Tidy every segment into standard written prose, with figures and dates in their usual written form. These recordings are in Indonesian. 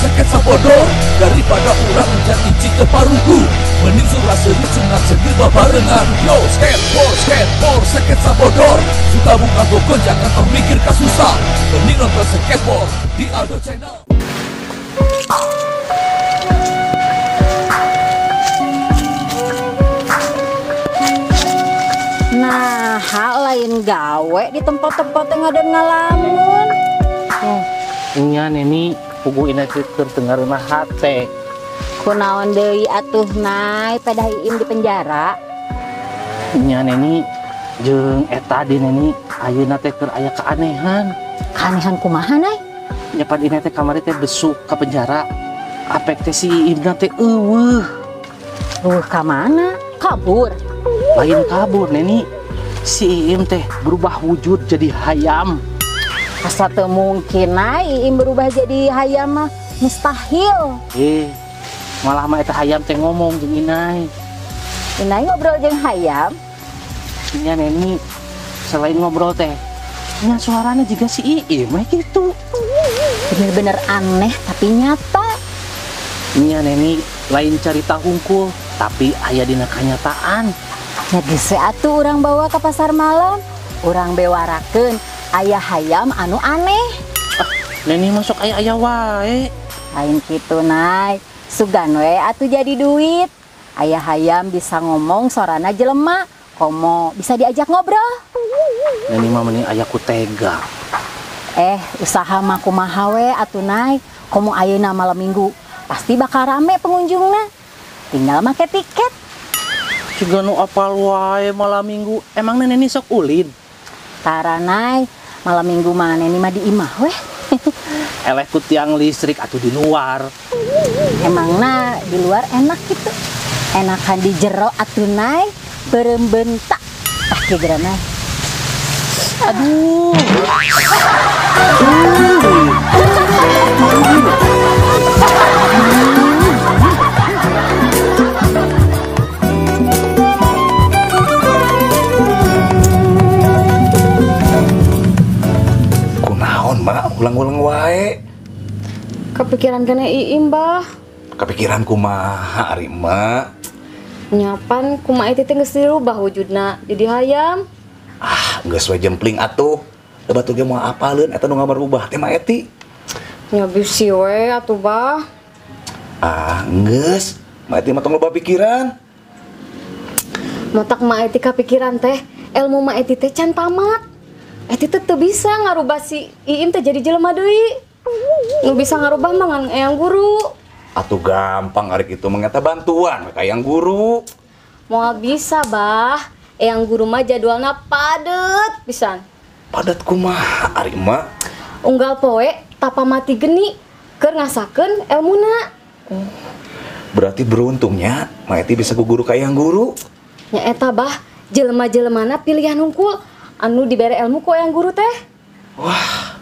sakit sabodor daripada ulah menjadi cinta paruku. Mending surah seri sunat sendiri babarengan. Yo skateboard sakit sabodor. Suka buka gokon jangan termikir kasusah. Mending nonton skateboard di Aldo Channel. Nah, hal lain gawe di tempat-tempat yang ada ngalamun. Nya neni pugu ina terdengar mah hate. Kunaon deui atuh nai pada iim di penjara. Nya neni jeung eta di neni ayeuna teh keur aya keanehan. Keanehan kumaha nai? Nya pan ina teh kamari teh besuk ka penjara. Apek teh si iimna teh eueuh. Ka mana? Kabur. Lain kabur neni. Si iim teh berubah wujud jadi hayam. Asa teu mungkin nai iim berubah jadi hayam mah mustahil. Malah mah eta hayam teh ngomong jeung inai. Inai ngobrol jeung hayam. Nya neni selain ngobrol teh nya suaranya juga si iim mah gitu. Bener-bener aneh tapi nyata. Nya neni lain carita hungkul tapi aya dina kanyataan. Ya geus atuh urang bawa ke pasar malam. Urang bewarakeun aya hayam anu aneh. Neni masuk aya wae. Lain kitu nai. Sugan we atuh jadi duit. Aya hayam bisa ngomong sorana jelema. Komo bisa diajak ngobrol. Neni mah mending aya ku tega. Usaha mah kumaha we atuh nai. Komo ayeuna malam minggu pasti bakal rame pengunjungna. Tinggal make tiket. Ciga nu apal wae malam minggu. Emang neni sok ulin? Tara nai, malam minggu mah neni mah di imah weh. Eleh ku tiang listrik atuh di luar. Emangna di luar enak gitu. Enakan di jero atuh nai, beureum bentak. Tah kieu geura nai. Aduh. Mak, ulang-ulang wae. Kepikiran kena iim, Bah. Kepikiran kumaha ari mak? Nyapan kumaha teh geus dirubah wujudna jadi hayam. Geus we jempling atuh. Da batu ge moal apaleun eta nu ngabar ubah teh mah eti. Nya bisi we atuh, Bah. Geus. Mah eti mah tong loba pikiran. Matak mah eti kapikiran teh, ilmu mah eti teh can tamat. Eti teh teu bisa ngarubah si iim teh jadi jelema deui. Nu bisa ngarubah mah ngan eyang guru. Atuh gampang ari kitu mah eta bantuan ka eyang guru. Moal bisa, Bah. Eyang guru mah jadwalna padet pisan. Padat kumaha ari mah? Unggal poe tapa mati geni keur ngasakeun elmuna. Berarti beruntungnya mah eti bisa ku guru ka eyang guru. Nya eta, Bah, jelema-jelemana pilihan hungkul anu dibere ilmu ku eyang guru teh. Wah,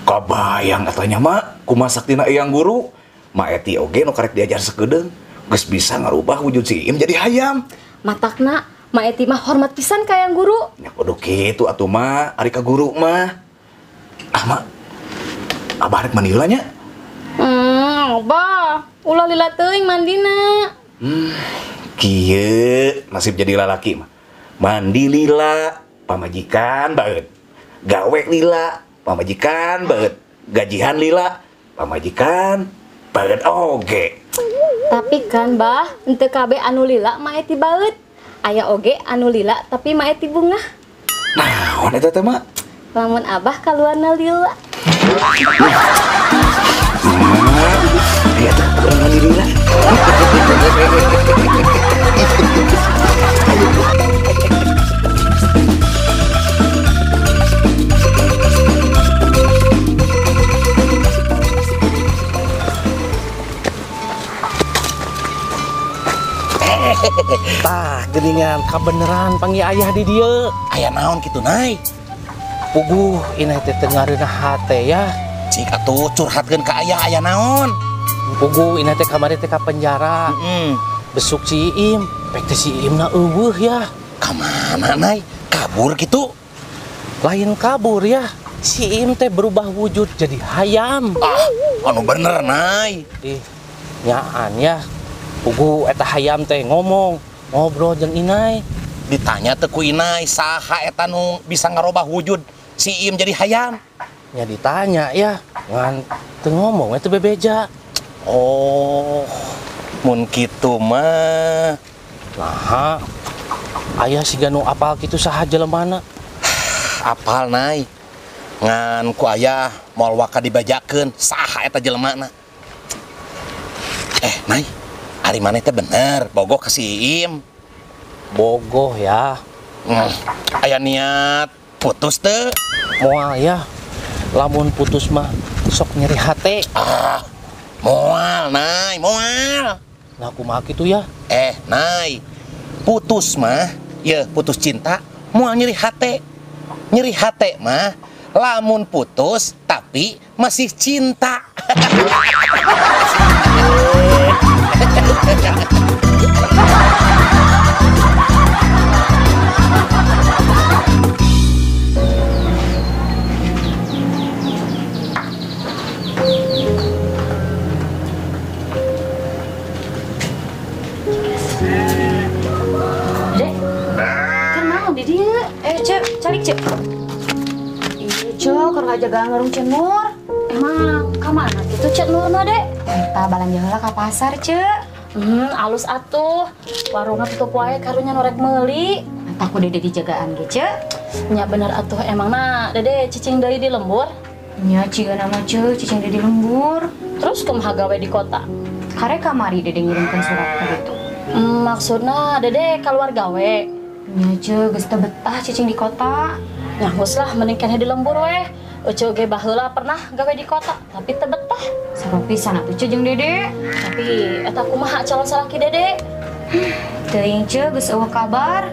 kabayang katanya mak kumaha saktina eyang guru. Ma eti oge nu karek diajar sakedeung geus bisa ngarubah wujud si iim jadi hayam. Matakna ma eti mah hormat pisan ka eyang guru. Nya kudu kitu atuh mah ari ka guru mah. Mak abah rek mandi heula nya. Abah, ulah lila teuing mandina. Kieu nasib jadi lalaki mah. Mandi lila pamajikan baeut, gawe lila pamajikan baeut, gajihan lila pamajikan baeut oge. Tapi kan, Bah, henteu kabeh anu lila mah eti baeut. Aya oge anu lila tapi mah eti bunga. Naon eta teh mak? Lamun Abah kaluarna lila. Dia tuh orang mandi lila. Tah geuningan kabeneran panggil ayah di dieu. Aya naon kitu nai? Puguh inai teh teu ngareunah hate ya. Cik atuh curhatkeun ka aya naon? Puguh inai teh kamari teh ka penjara. Besuk si Iim, pek teh si Iimna eueuh ya. Kamana nai? Kabur gitu? Lain kabur ya. si Iim teh berubah wujud jadi hayam. Anu bener Nay. Nyaan ya, pugu eta hayam teh ngomong, ngobrol jeung Inai. Ditanya teh ku Inai saha eta nu bisa ngarobah wujud si Iim jadi hayam. Ya ditanya ya, ngan teu ngomong eta bebeja. Oh, mun kitu mah. Nah, aya siga nu apal kitu saha jelemana? Apal Nay. Ngan ku aya moal waka dibajakeun saha eta jelemana. Nay, ari maneh teh bener bogoh ka si Iim. Bogoh ya. Aya niat putus teu? Moal ya. Lamun putus mah sok nyeri hate. Moal Nay, moal. Nah kumaha kitu ya? Nay, putus mah, ya putus cinta, moal nyeri hate. Nyeri hate mah, lamun putus tapi masih cinta. Dek, kan mau di dia. Cek, calik cek. Iya, cek, karena jaga ngarung cenur. Emang kemana gitu cek nurna dek? Kita balanja heula ka pasar cek. Alus atuh. Warungna tutup wae karunya norek meuli. Aku dede dijagaan ge cek. Nya bener atuh emangna dede cicing deui di lembur. Nya cigana mah cek cicing deui di lembur. Terus kumaha gawe di kota? Kare kamari dede ngirimkeun surat ka ditu. Maksudna dede keluar gawe. Nya cek geus teu betah cicing di kota. Nah, geus lah mending keneh di lembur we. Ucu ge baheula pernah gawe di kota, tapi teu betah. Sareng pisan atuh cek jeung dede. Tapi eta kumaha calon salaki dede? Teuing cek geus eueuh kabar.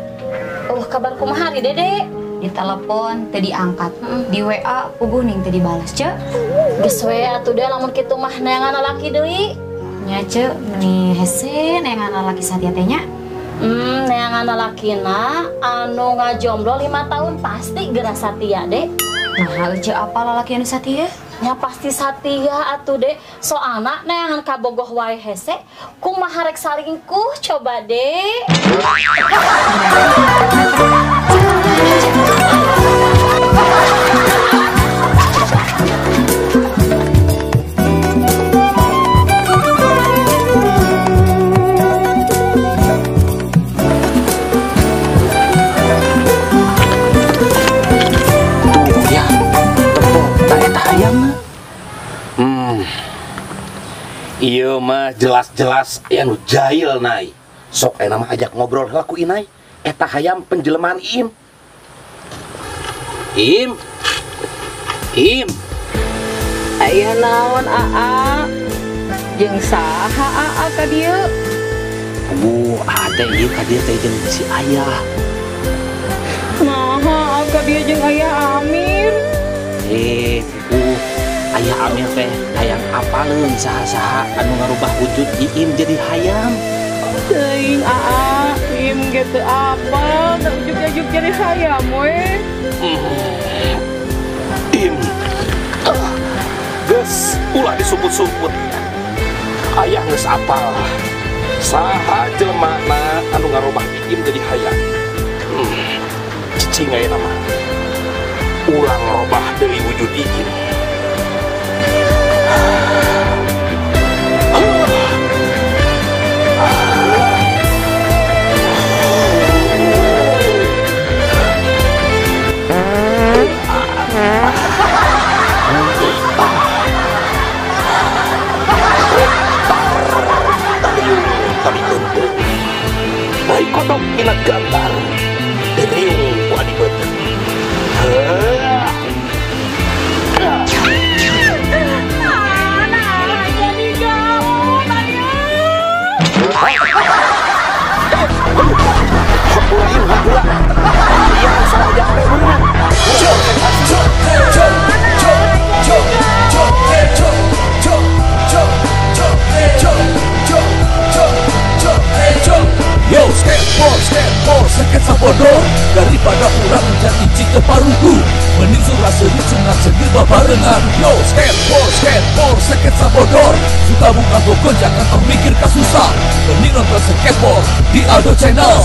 Eueuh kabar kumaha di dede? Di telepon teu diangkat, di WA puguh ning teu dibales cek. Geus we atuh deh lamun kitu mah neangan lalaki deui. Nya cek meni hese neangan lalaki sadia teh nya. Neangan lalakina anu ngajomblo 5 tahun pasti geura satia deh. Nah, cek apa lalaki anu satia? Nya pasti satia atuh deh. Soalna neangan kabogoh wae hese kumaha rek salingkuh coba deh. Iya mah jelas-jelas anu jahil Nay. Sok aya mah ajak ngobrol heula ku Inai. Eta hayam penjelemaan Iim. Iim. Aya naon Aa? Jeung saha Aa ka dieu? Teh ieu ka dieu teh jeung si Ayah. Naha ka dieu jeung Aya Amir? Ayah Amir teh hayang apaleun saha-saha anu ngarubah wujud Iim jadi hayam. Teuing Aa, Iim ge teu apal, teu ujug-ujug jadi hayam we. Iim. Geus ulah disumput-sumput. Ayah geus apal. Saha jelemana anu ngarubah Iim jadi hayam. Cicing aya nama. Ulang ngarubah deui wujud Iim. Baik kodok inat gambar deriung ku adibet. Yo, skateboard, sketsa bodoh. Daripada kurang menjadi cita paruku, Mending surah sericungan cendir babarengan. Yo skateboard sakit sabodor. Suka buka toko jangan termikir kasusah. Mending nonton skateboard di Aldo Channel.